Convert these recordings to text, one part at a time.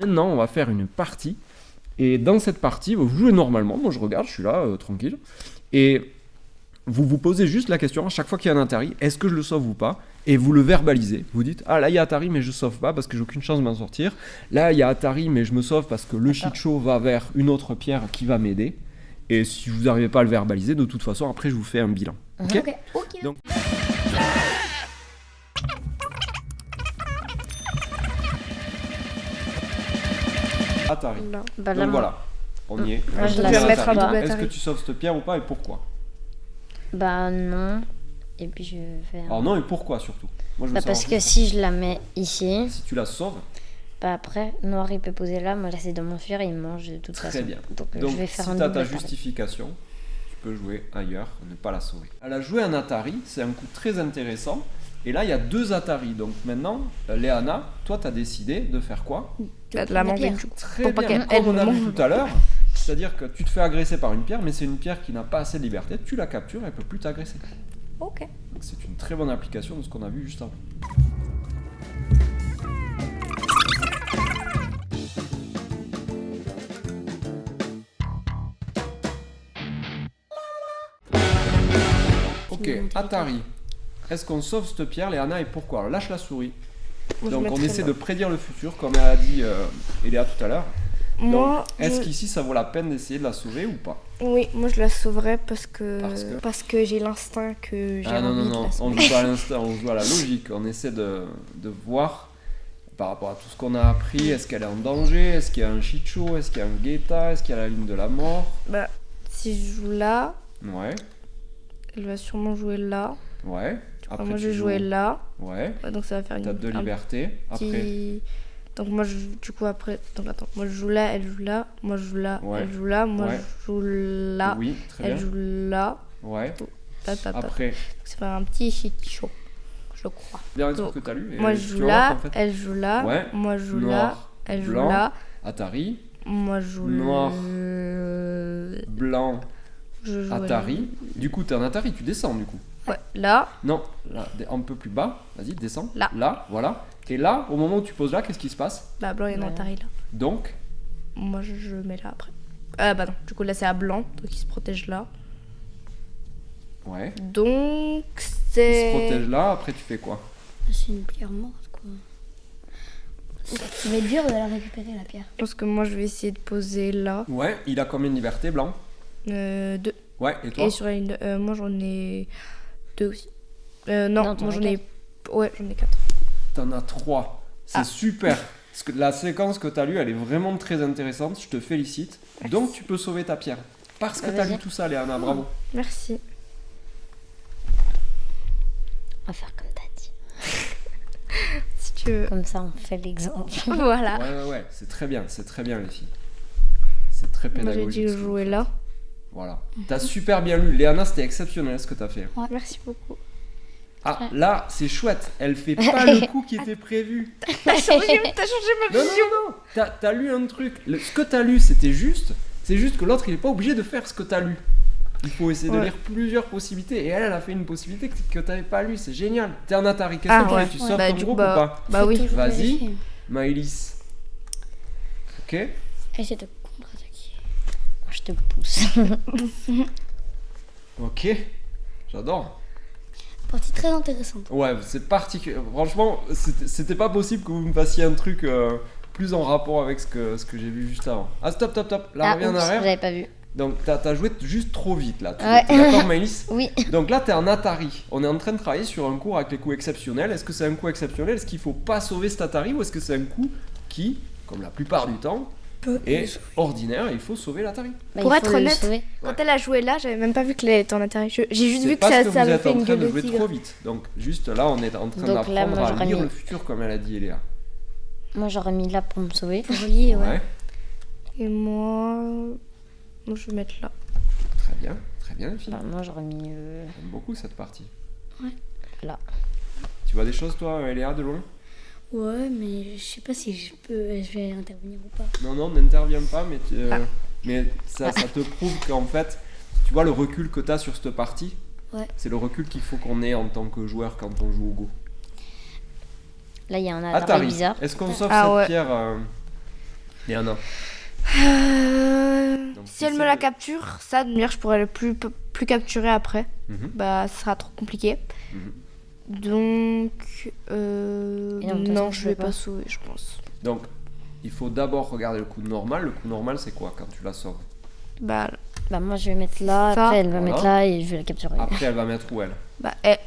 Maintenant, on va faire une partie. Et dans cette partie, vous jouez normalement. Moi, je regarde, je suis là, tranquille. Et vous vous posez juste la question à chaque fois qu'il y a un Atari, est-ce que je le sauve ou pas? Et vous le verbalisez. Vous dites, ah là, il y a Atari, mais je sauve pas parce que j'ai aucune chance de m'en sortir. Là, il y a Atari, mais je me sauve parce que le shit show va vers une autre pierre qui va m'aider. Et si vous n'arrivez pas à le verbaliser, de toute façon, après, je vous fais un bilan. Ok. Donc, Atari. Non. Bah là, Donc voilà, on y est. Moi, je la Pierre sauve Atari. pas. Est-ce que tu sauves cette pierre ou pas et pourquoi? Bah non. Et puis je vais faire. Alors non et pourquoi surtout? Moi, je veux Bah savoir parce que juste si je la mets ici, si tu la sauves, bah après, Noir il peut poser là, moi j'essaie de m'enfuir et il me mange de toute très façon. bien. Donc, Donc je vais faire si un tu as double ta Atari. justification, tu peux jouer ailleurs, ne pas la sauver. Elle a joué un Atari, c'est un coup très intéressant. Et là, il y a 2 Atari. Donc maintenant, Léana, toi, tu as décidé de faire quoi? De la manger du coup. Très Pour pas bien, qu'elle comme on a me vu mange. tout à l'heure. C'est-à-dire que tu te fais agresser par une pierre, mais c'est une pierre qui n'a pas assez de liberté. Tu la captures, elle ne peut plus t'agresser. Ok. Donc c'est une très bonne application de ce qu'on a vu juste avant. Ok, Atari. Est-ce qu'on sauve cette pierre, Léana, et pourquoi? Alors lâche la souris. Moi, je Donc on mettrais essaie là. de prédire le futur, comme elle a dit Eléa tout à l'heure. Moi, Donc, est-ce qu'ici ça vaut la peine d'essayer de la sauver ou pas? oui, moi je la sauverais parce Parce que que j'ai l'instinct que j'ai Ah non, envie non, de non, la on sauver. joue pas à l'instinct, on joue à la logique. On essaie de voir par rapport à tout ce qu'on a appris. Est-ce qu'elle est en danger? Est-ce qu'il y a un shit show? Est-ce qu'il y a un guetta? Est-ce qu'il y a la ligne de la mort? Bah, si je joue là, Ouais, elle va sûrement jouer là. ouais. Après, moi je vais jouer là. Ouais, Ouais, donc ça va faire t'as 2 un libertés. Après, petit... Donc moi, du coup, après... Donc attends, moi je joue là, elle joue là. Moi je joue là, Ouais. elle joue là. Moi Ouais. je joue là, oui, très elle bien. joue là. Ouais, Ta. après, Ça fait un petit shit show, je crois. dernier truc Donc, que t'as lu. et Moi je tu joue vas voir là, qu'en fait, elle joue là. Ouais. Moi je joue là, Noir, elle joue blanc. là. Atari, Moi je joue Noir. le- blanc, Je joue Atari. Du coup, t'es un Atari, tu descends du coup. Ouais, là. Non, là, un peu plus bas. Vas-y, descends. Là. Voilà. Et là, au moment où tu poses là, qu'est-ce qui se passe? Bah blanc, il y a un Ouais. Atari là. Donc, Moi je mets là après. Ah bah non, du coup là c'est à blanc, donc il se protège là. ouais. Donc Il se c'est... protège là, après tu fais quoi? C'est une pierre morte, quoi. Ça va être dur de la récupérer, la pierre. Je pense que moi je vais essayer de poser là. Ouais, il a combien de libertés, blanc? 2. Ouais, et toi? Et sur la ligne de... moi j'en ai 2 aussi. Non, Non, t'en moi as j'en ai... Ouais, j'en ai 4. T'en as 3. C'est Ah. super. Parce que la séquence que t'as lue, elle est vraiment très intéressante. Je te félicite. Merci. Donc tu peux sauver ta pierre. Parce que Bah, t'as vas-y. lu tout ça, Léana, bravo. Merci. On va faire comme t'as dit. Si tu veux. Comme ça, on fait l'exemple. Voilà. Ouais, c'est très bien, les filles. C'est très Moi j'ai pédagogique. dit ce que vous jouer faites. là. Voilà. T'as super bien lu. Léana, c'était exceptionnel ce que t'as fait. Merci beaucoup. Ah, là, c'est chouette. Elle fait pas le coup qui était prévu. T'as changé ma Non, non, non, non. T'as lu un truc. Ce que t'as lu, c'était juste. C'est juste que l'autre, il est pas obligé de faire ce que t'as lu. Il faut essayer de Ouais. lire plusieurs possibilités. Et elle a fait une possibilité que t'avais pas lu. C'est génial. T'es un Atari. Qu'est-ce Ah, que tu ouais. fais? Tu sauves Bah ton du coup groupe ou pas? bah oui. Toujours Vas-y. vérifier. Maëlys. Ok. Essaye de contre-attaquer. Moi, je te pousse. Ok. J'adore. Partie très intéressante. Ouais, c'est particulier. Franchement, c'était pas possible que vous me fassiez un truc plus en rapport avec ce que j'ai vu juste avant. Ah, stop. Là, reviens en oups, arrière. j'avais pas vu. Donc, t'as joué juste trop vite là. Ouais. T'es d'accord, Maëlys? Oui. Donc là, t'es en Atari. On est en train de travailler sur un cours avec les coups exceptionnels. Est-ce que c'est un coup exceptionnel? Est-ce qu'il faut pas sauver cet Atari? Ou est-ce que c'est un coup qui, comme la plupart du temps, est ordinaire et il faut sauver l'Atari? Bah, Pour il être faut le honnête, sauver. Quand elle a joué là, j'avais même pas vu qu'elle était en Atari. J'ai juste C'est vu que parce ça, que ça vous avait êtes fait en une train gueule de de jouer tigre. trop vite. Donc juste là, on est en train Donc là, d'apprendre moi, à j'aurais lire mis- le futur comme elle a dit Eléa. Moi, j'aurais mis là pour me sauver. Relié, ouais. Et moi je vais mettre là. Très bien les filles. Bah, moi, j'aurais mis J'aime beaucoup cette partie. là. Tu vois des choses toi, Eléa, de loin? Ouais, mais je sais pas si je vais intervenir ou pas. Non, n'interviens pas, mais, Ah. mais ça te prouve qu'en fait, tu vois le recul que tu as sur cette partie, Ouais. c'est le recul qu'il faut qu'on ait en tant que joueur quand on joue au Go. Là, il y a un Atari Atari, bizarre. est-ce qu'on sauve Ah cette ouais. pierre Léana. Donc, Si elle me la capture, ça, de dire je pourrais le plus capturer après. Mhm. Bah, ce sera trop compliqué. Mhm. Donc, Et donc, toi, non, tu je peux vais pas. pas sauver, je pense. Donc, il faut d'abord regarder le coup normal. Le coup normal, c'est quoi quand tu la sauves? Bah, Bah, moi, je vais mettre là, Ça, après, elle va voilà. mettre là et je vais la capturer. Après, elle va mettre où elle?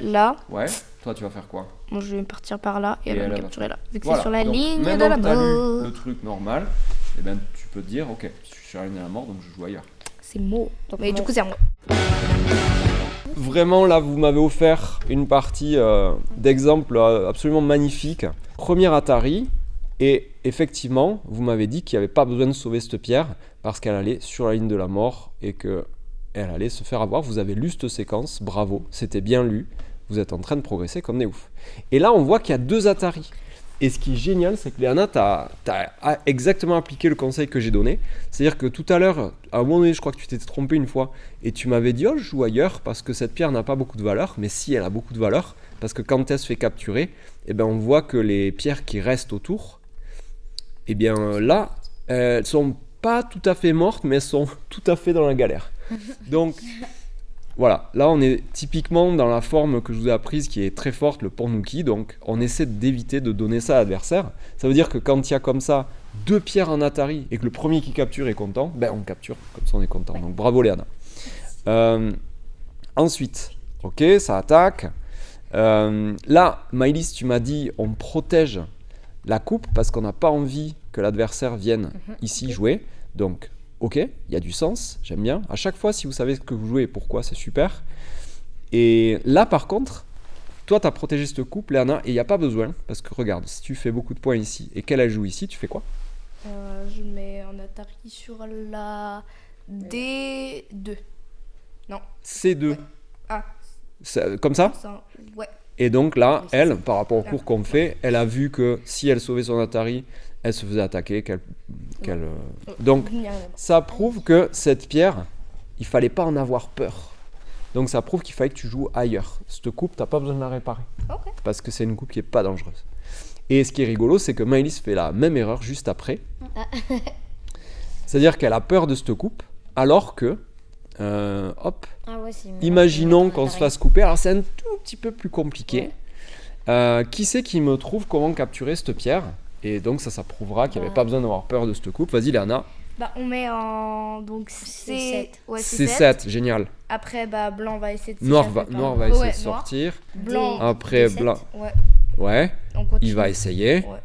là, Ouais. Toi, tu vas faire quoi? moi, je vais partir par là et Et elle va elle me va capturer là. Vu que Voilà. c'est sur la Donc, ligne de maintenant la que t'as lu mort. le truc normal, eh ben, tu peux te dire, ok, je suis sur la ligne de la mort, donc je joue ailleurs. C'est mot. Donc, Mais du moi- coup, c'est à moi. Vraiment, là, vous m'avez offert une partie d'exemple absolument magnifique. Premier Atari, et effectivement, vous m'avez dit qu'il n'y avait pas besoin de sauver cette pierre parce qu'elle allait sur la ligne de la mort et qu'elle allait se faire avoir. Vous avez lu cette séquence, bravo, c'était bien lu. Vous êtes en train de progresser comme des oufs. Et là, on voit qu'il y a 2 Atari. Et ce qui est génial, c'est que Léana, t'as exactement appliqué le conseil que j'ai donné. C'est-à-dire que tout à l'heure, à un moment donné, je crois que tu t'étais trompé une fois, et tu m'avais dit, oh, je joue ailleurs parce que cette pierre n'a pas beaucoup de valeur. Mais si, elle a beaucoup de valeur, parce que quand elle se fait capturer, eh ben, on voit que les pierres qui restent autour, eh bien là, elles sont pas tout à fait mortes, mais elles sont tout à fait dans la galère. Donc, voilà, là on est typiquement dans la forme que je vous ai apprise qui est très forte, le Ponnuki, donc on essaie d'éviter de donner ça à l'adversaire. Ça veut dire que quand il y a comme ça 2 pierres en Atari et que le premier qui capture est content, ben on capture, comme ça on est content. Donc bravo Léana. Ensuite, ok, ça attaque. Là, Maëlys, tu m'as dit on protège la coupe parce qu'on n'a pas envie que l'adversaire vienne ici jouer. Donc ok, il y a du sens, j'aime bien. À chaque fois, si vous savez ce que vous jouez et pourquoi, c'est super. Et là, par contre, toi, tu as protégé cette coupe, Léana, et il n'y a pas besoin. Parce que regarde, si tu fais beaucoup de points ici et qu'elle joue ici, tu fais quoi? Je mets un Atari sur la D2. C2. Ouais. Ah, Comme ça? ça, ouais. Et donc là, Oui, c'est elle, ça. par rapport au cours qu'on fait, elle a vu que si elle sauvait son Atari, elle se faisait attaquer. Donc, ça prouve que cette pierre, il fallait pas en avoir peur. Donc ça prouve qu'il fallait que tu joues ailleurs. Cette coupe, t'as pas besoin de la réparer. Ok. Parce que c'est une coupe qui est pas dangereuse. Et ce qui est rigolo, c'est que Maëlys fait la même erreur juste après. C'est-à-dire qu'elle a peur de cette coupe, alors que, hop, Ah ouais, c'est imaginons qu'on se fasse couper. Alors c'est un tout petit peu plus compliqué. Qui c'est qui me trouve comment capturer cette pierre? Et donc ça prouvera qu'il n'y avait pas besoin d'avoir peur de cette coupe. Vas-y Léana. Bah, on met en. Donc, C7. Ouais, C7, génial. Après, bah, blanc va essayer de Noir s'échapper va par- essayer Ouais, de noir. sortir. Blanc. Après D7. blanc. Ouais. Ouais, On continue. il va essayer. Ouais.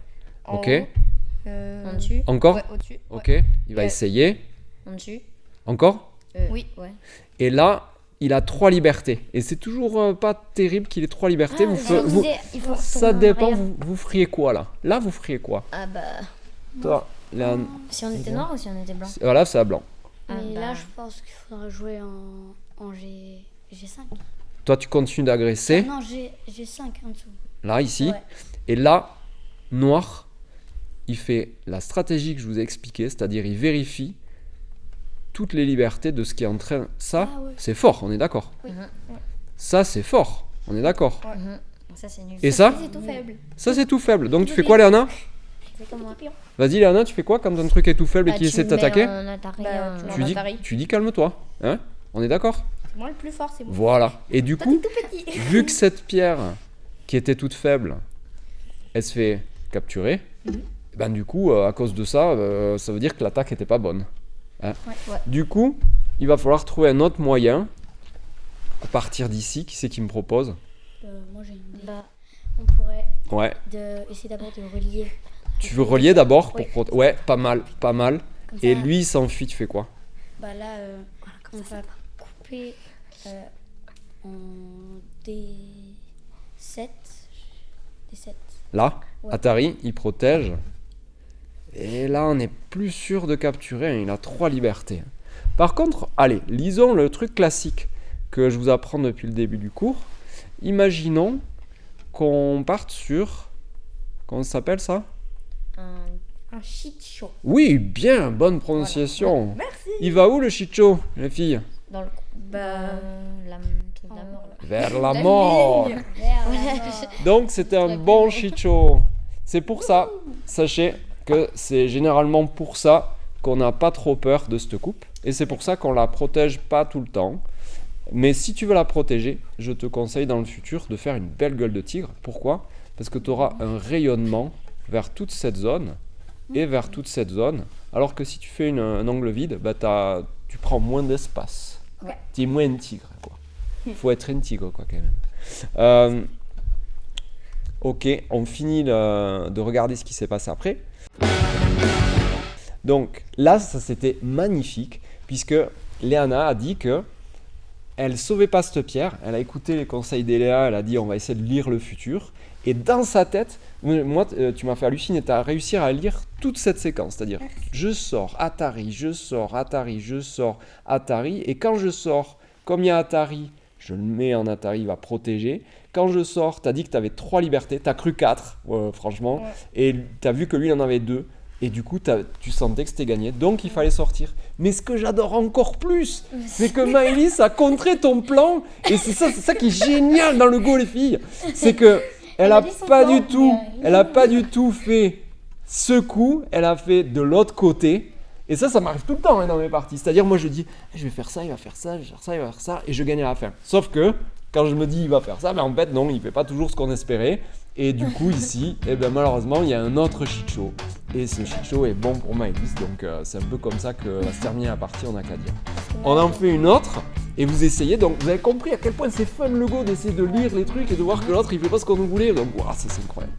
En Ok. haut, En dessus, Encore. Ouais, au-dessus. Ok, il va essayer. en dessus. Encore. Oui. Ouais. Et là, il a 3 libertés. Et c'est toujours pas terrible qu'il ait 3 libertés. Ça dépend, vous feriez quoi là? Là, vous feriez quoi? Ah bah. Toi, là, Si on était noir ou si on était blanc? voilà, c'est à blanc. Ah Mais bah. là, je pense qu'il faudra jouer en G5. Toi, tu continues d'agresser. Non, G5 en dessous. Là, ici. Ouais. Et là, noir, il fait la stratégie que je vous ai expliquée, c'est-à-dire il vérifie toutes les libertés de ce qui est en train. Ça, Ah ouais. c'est fort, on est d'accord. Mhm. Ça, c'est fort, on est d'accord. Mhm. Ça, c'est nul. Et ça, C'est tout faible. ça c'est tout faible. Donc tu fais quoi, Léana? C'est comme moi. Vas-y, Léana, tu fais quoi quand un truc est tout faible et Bah, qu'il tu essaie de le mets t'attaquer? en Atari, Bah, en- tu Tu en dis, Atari. tu dis calme-toi, hein? On est d'accord? C'est moi le plus fort, c'est moi. Voilà. Et du Toi, coup, t'es tout petit. vu que cette pierre qui était toute faible, elle se fait capturer, ben du coup, à cause de ça, ça veut dire que l'attaque était pas bonne. Hein. Ouais. Du coup, il va falloir trouver un autre moyen à partir d'ici. Qui c'est qui me propose? Moi, j'ai une idée. Bah, On pourrait Ouais. essayer d'abord de relier. Tu veux relier d'abord pour Oui. Ouais, pas mal, pas mal. Comme Et ça, lui, il s'enfuit, tu fais quoi? Bah là, on va couper en D7. D7. Là, Ouais. Atari, il protège. Et là, on est plus sûr de capturer. Hein, il a 3 libertés. Par contre, allez, lisons le truc classique que je vous apprends depuis le début du cours. Imaginons qu'on parte sur... Comment ça s'appelle ça? un- Un shit show. Oui, bien, bonne prononciation. Merci. Il va où le chicho, les filles? dans le Bah. la truc de la mort là. Vers la mort. Donc c'était un bon chicho. C'est pour ça, sachez que c'est généralement pour ça qu'on n'a pas trop peur de cette coupe. Et c'est pour ça qu'on la protège pas tout le temps. Mais si tu veux la protéger, je te conseille dans le futur de faire une belle gueule de tigre. Pourquoi ? Parce que tu auras un rayonnement vers toute cette zone et vers toute cette zone. Alors que si tu fais un angle vide, bah tu prends moins d'espace. Ouais. Tu es moins un tigre, quoi. Faut être un tigre, quoi, quand même. Ok, on finit de regarder ce qui s'est passé après. Donc là, ça c'était magnifique, puisque Léana a dit que elle sauvait pas cette pierre. Elle a écouté les conseils d'Eléa, elle a dit on va essayer de lire le futur. Et dans sa tête, moi, tu m'as fait halluciner, tu as réussi à lire toute cette séquence. C'est-à-dire, je sors Atari, je sors Atari, je sors Atari. Et quand je sors, comme il y a Atari, je le mets en Atari, il va protéger. Quand je sors, tu as dit que tu avais 3 libertés, tu as cru 4, franchement. Ouais. Et tu as vu que lui, il en avait 2. Et du coup, tu sentais que c'était gagné. Donc, il fallait sortir. Mais ce que j'adore encore plus, c'est que Maëlys a contré ton plan. Et c'est ça qui est génial dans le Go, les filles. C'est que elle a pas du tout fait ce coup. Elle a fait de l'autre côté. Et ça m'arrive tout le temps dans mes parties. C'est-à-dire, moi, je dis, je vais faire ça, il va faire ça, je vais faire ça, il va faire ça. Et je gagne à la fin. Sauf que, quand je me dis, il va faire ça, mais en fait, non, il fait pas toujours ce qu'on espérait. Et du coup, ici, malheureusement, il y a un autre shit show. Et ce shit show est bon pour Maëlys. Donc, c'est un peu comme ça que va se terminer la partie, on n'a qu'à dire. On en fait une autre. Et vous essayez. Donc, vous avez compris à quel point c'est fun le Go d'essayer de lire les trucs et de voir que l'autre, il fait pas ce qu'on nous voulait. Donc, wow, c'est incroyable.